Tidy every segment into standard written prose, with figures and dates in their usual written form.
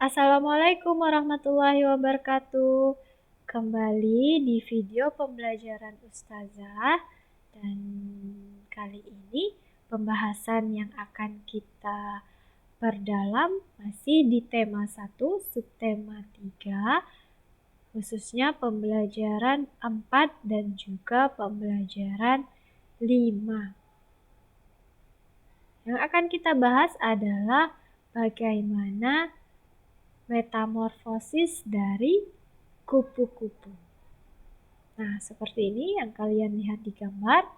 Assalamualaikum warahmatullahi wabarakatuh. Kembali di video pembelajaran Ustazah, dan kali ini pembahasan yang akan kita perdalam masih di tema 1, subtema 3, khususnya pembelajaran 4 dan juga pembelajaran 5. Yang akan kita bahas adalah bagaimana metamorfosis dari kupu-kupu. Nah, seperti ini yang kalian lihat di gambar.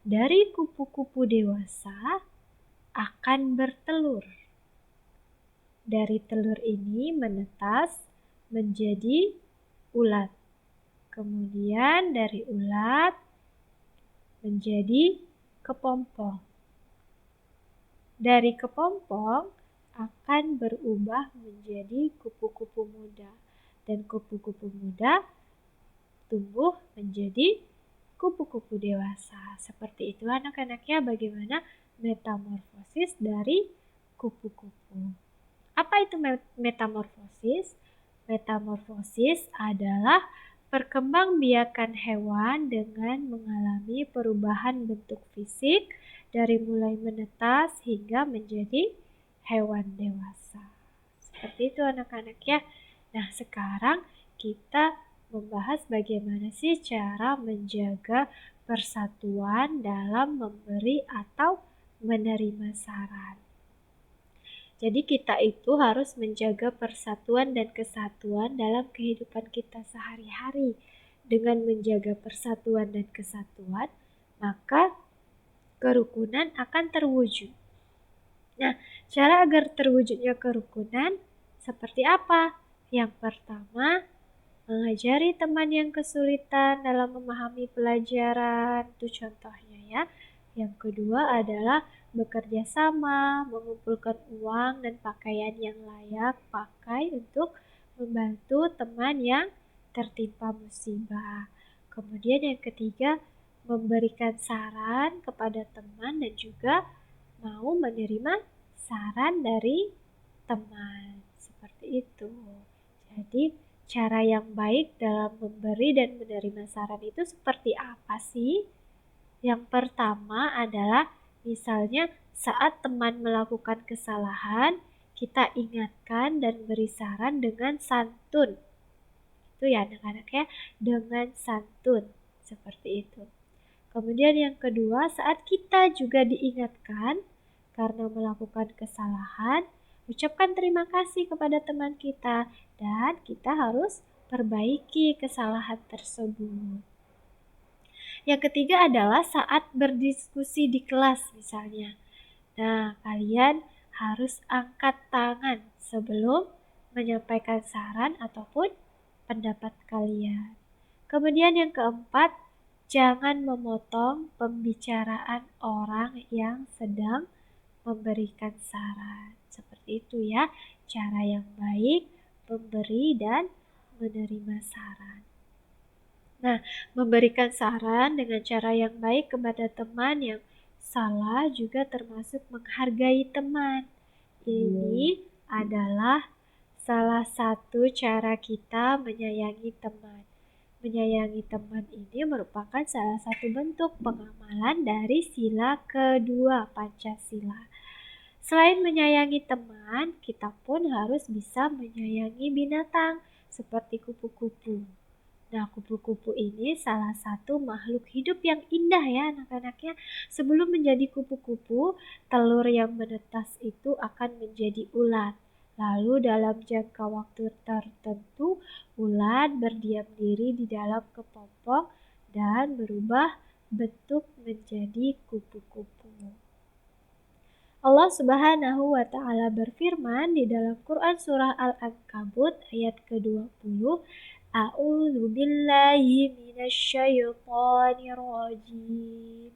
Dari kupu-kupu dewasa akan bertelur. Dari telur ini menetas menjadi ulat. Kemudian dari ulat menjadi kepompong. Dari kepompong akan berubah menjadi kupu-kupu muda. Dan kupu-kupu muda tumbuh menjadi kupu-kupu dewasa. Seperti itu anak-anaknya bagaimana metamorfosis dari kupu-kupu. Apa itu metamorfosis? Metamorfosis adalah perkembangbiakan hewan dengan mengalami perubahan bentuk fisik dari mulai menetas hingga menjadi hewan dewasa. Seperti itu anak-anak ya. Nah, sekarang kita membahas bagaimana sih cara menjaga persatuan dalam memberi atau menerima saran. Jadi kita itu harus menjaga persatuan dan kesatuan dalam kehidupan kita sehari-hari. Dengan menjaga persatuan dan kesatuan, maka kerukunan akan terwujud. Nah, cara agar terwujudnya kerukunan seperti apa? Yang pertama, mengajari teman yang kesulitan dalam memahami pelajaran, itu contohnya ya. Yang kedua adalah bekerja sama, mengumpulkan uang dan pakaian yang layak pakai untuk membantu teman yang tertimpa musibah. Kemudian yang ketiga, memberikan saran kepada teman dan juga mau menerima saran dari teman. Seperti itu. Jadi cara yang baik dalam memberi dan menerima saran itu seperti apa sih? Yang pertama adalah misalnya saat teman melakukan kesalahan, kita ingatkan dan beri saran dengan santun. Itu ya anak-anak ya, dengan santun. Seperti itu. Kemudian yang kedua, saat kita juga diingatkan karena melakukan kesalahan, ucapkan terima kasih kepada teman kita dan kita harus perbaiki kesalahan tersebut. Yang ketiga adalah saat berdiskusi di kelas misalnya. Nah, kalian harus angkat tangan sebelum menyampaikan saran ataupun pendapat kalian. Kemudian yang keempat, jangan memotong pembicaraan orang yang sedang memberikan saran. Seperti itu ya, cara yang baik memberi dan menerima saran. Nah, memberikan saran dengan cara yang baik kepada teman yang salah juga termasuk menghargai teman. Ini adalah salah satu cara kita menyayangi teman. Menyayangi teman ini merupakan salah satu bentuk pengamalan dari sila kedua Pancasila. Selain menyayangi teman, kita pun harus bisa menyayangi binatang seperti kupu-kupu. Nah, kupu-kupu ini salah satu makhluk hidup yang indah ya anak-anaknya. Sebelum menjadi kupu-kupu, telur yang menetas itu akan menjadi ulat. Lalu dalam jangka waktu tertentu, ulat berdiam diri di dalam kepompong dan berubah bentuk menjadi kupu-kupu. Allah Subhanahu wa Ta'ala berfirman di dalam Quran Surah Al-Ankabut ayat ke-20, A'udzu billahi minasyaitonir rajim.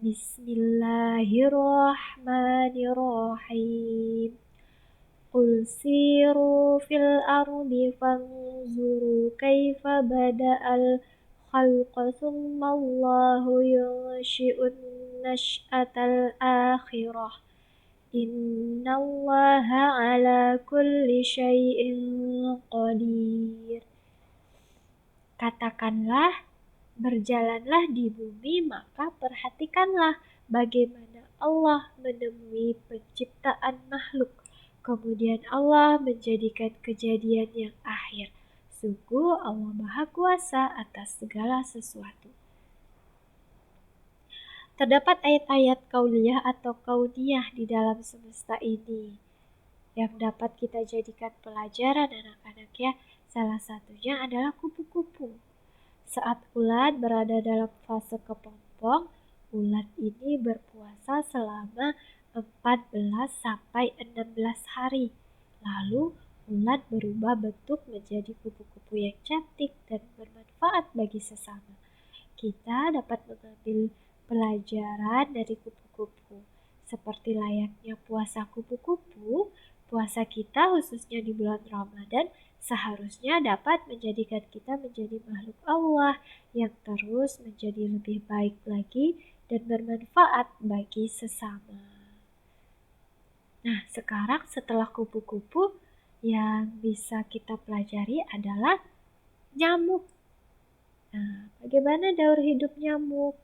Bismillahirrahmanirrahim. Qul siru fil ardi fanzuru kaifa bada'al khalqa thumma Allahu yunshi'un nash'atal akhirah. Innallaha ala kulli syai'in qadir. Katakanlah, berjalanlah di bumi, maka perhatikanlah bagaimana Allah menemui penciptaan makhluk. Kemudian Allah menjadikan kejadian yang akhir. Sungguh Allah Maha Kuasa atas segala sesuatu. Terdapat ayat-ayat kauliyah atau kauniyah di dalam semesta ini yang dapat kita jadikan pelajaran anak-anak ya. Salah satunya adalah kupu-kupu. Saat ulat berada dalam fase kepompong, ulat ini berpuasa selama 14 sampai 16 hari. Lalu ulat berubah bentuk menjadi kupu-kupu yang cantik dan bermanfaat bagi sesama. Kita dapat mengambil pelajaran dari kupu-kupu. Seperti layaknya puasa kupu-kupu, puasa kita khususnya di bulan Ramadan seharusnya dapat menjadikan kita menjadi makhluk Allah yang terus menjadi lebih baik lagi dan bermanfaat bagi sesama. Nah, sekarang setelah kupu-kupu, yang bisa kita pelajari adalah nyamuk. Nah, bagaimana daur hidup nyamuk?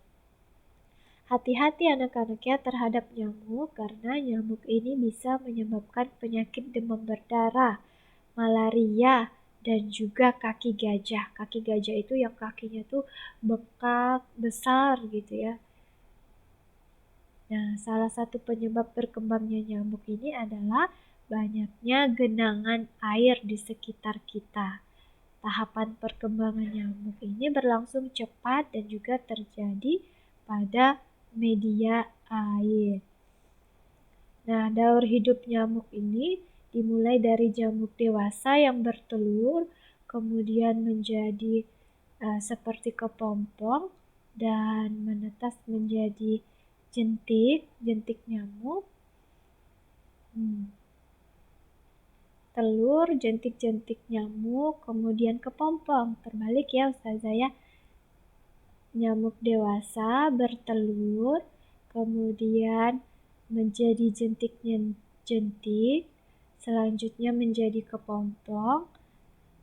Hati-hati anak-anak ya terhadap nyamuk, karena nyamuk ini bisa menyebabkan penyakit demam berdarah, malaria, dan juga kaki gajah. Kaki gajah itu yang kakinya tuh bengkak, besar gitu ya. Nah, salah satu penyebab berkembangnya nyamuk ini adalah banyaknya genangan air di sekitar kita. Tahapan perkembangan nyamuk ini berlangsung cepat dan juga terjadi pada media air. Nah, daur hidup nyamuk ini dimulai dari jamuk dewasa yang bertelur, kemudian menjadi seperti kepompong dan menetas menjadi jentik nyamuk. Telur, jentik nyamuk, kemudian kepompong. Terbalik ya Ustazah ya. Nyamuk dewasa bertelur, kemudian menjadi jentik, selanjutnya menjadi kepompong,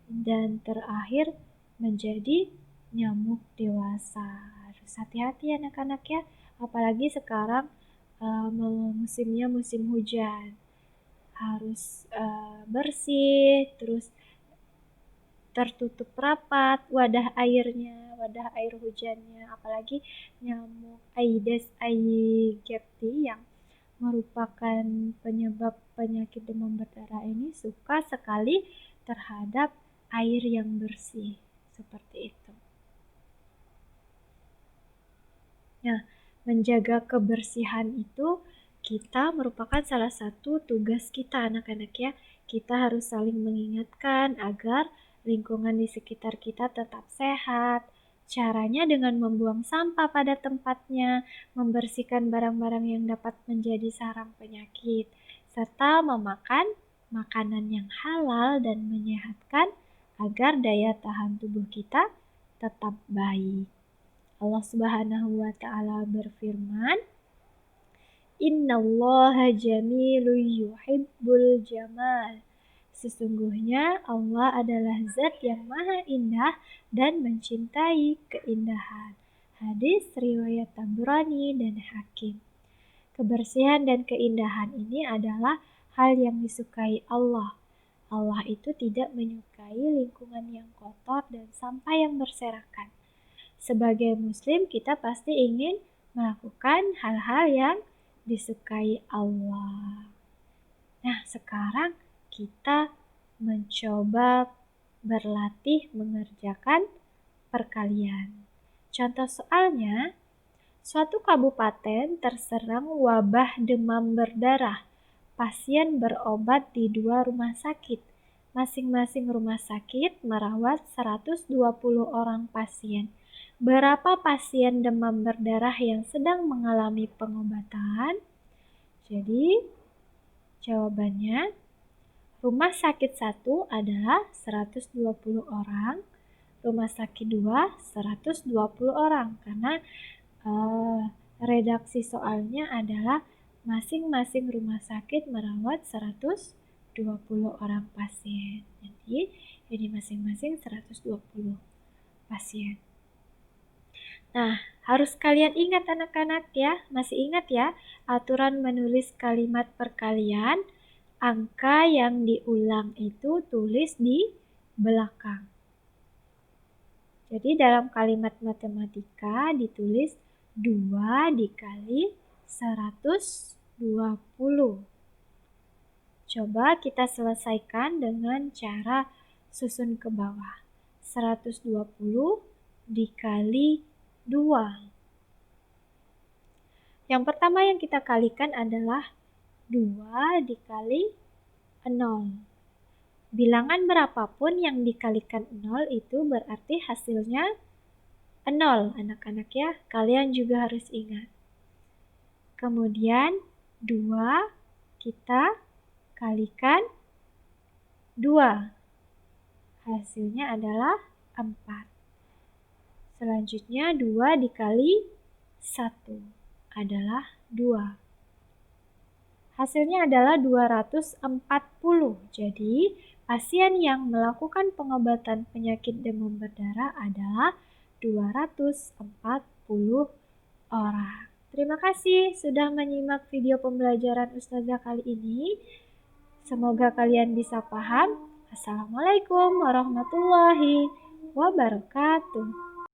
dan terakhir menjadi nyamuk dewasa. Harus hati-hati anak-anak ya, apalagi sekarang musimnya musim hujan. Harus bersih, terus tertutup rapat wadah airnya, wadah air hujannya. Apalagi nyamuk Aedes aegypti yang merupakan penyebab penyakit demam berdarah ini suka sekali terhadap air yang bersih, seperti itu. Nah, menjaga kebersihan itu kita merupakan salah satu tugas kita anak-anak ya. Kita harus saling mengingatkan agar lingkungan di sekitar kita tetap sehat. Caranya dengan membuang sampah pada tempatnya, membersihkan barang-barang yang dapat menjadi sarang penyakit, serta memakan makanan yang halal dan menyehatkan agar daya tahan tubuh kita tetap baik. Allah Subhanahu wa Ta'ala berfirman, Innallaha jamilun yuhibbul jamal. Sesungguhnya Allah adalah zat yang maha indah dan mencintai keindahan. Hadis riwayat Tabrani dan Hakim. Kebersihan dan keindahan ini adalah hal yang disukai Allah. Allah itu tidak menyukai lingkungan yang kotor dan sampah yang berserakan. Sebagai muslim kita pasti ingin melakukan hal-hal yang disukai Allah. Nah, sekarang kita mencoba berlatih mengerjakan perkalian. Contoh soalnya, suatu kabupaten terserang wabah demam berdarah. Pasien berobat di 2 rumah sakit. Masing-masing rumah sakit merawat 120 orang pasien. Berapa pasien demam berdarah yang sedang mengalami pengobatan? Jadi, jawabannya rumah sakit 1 adalah 120 orang, rumah sakit 2 120 orang, karena redaksi soalnya adalah masing-masing rumah sakit merawat 120 20 orang pasien. Jadi ini masing-masing 120 pasien. Nah, harus kalian ingat anak-anak ya, masih ingat ya, aturan menulis kalimat perkalian, angka yang diulang itu tulis di belakang. Jadi dalam kalimat matematika ditulis 2 dikali 120. Coba kita selesaikan dengan cara susun ke bawah. 120 dikali 2. Yang pertama yang kita kalikan adalah 2 dikali 0. Bilangan berapapun yang dikalikan 0 itu berarti hasilnya 0, anak-anak ya. Kalian juga harus ingat. Kemudian 2 kita kalikan 2. Hasilnya adalah 4. Selanjutnya 2 dikali 1 adalah 2. Hasilnya adalah 240. Jadi, pasien yang melakukan pengobatan penyakit demam berdarah adalah 240 orang. Terima kasih sudah menyimak video pembelajaran Ustazah kali ini. Semoga kalian bisa paham. Assalamualaikum warahmatullahi wabarakatuh.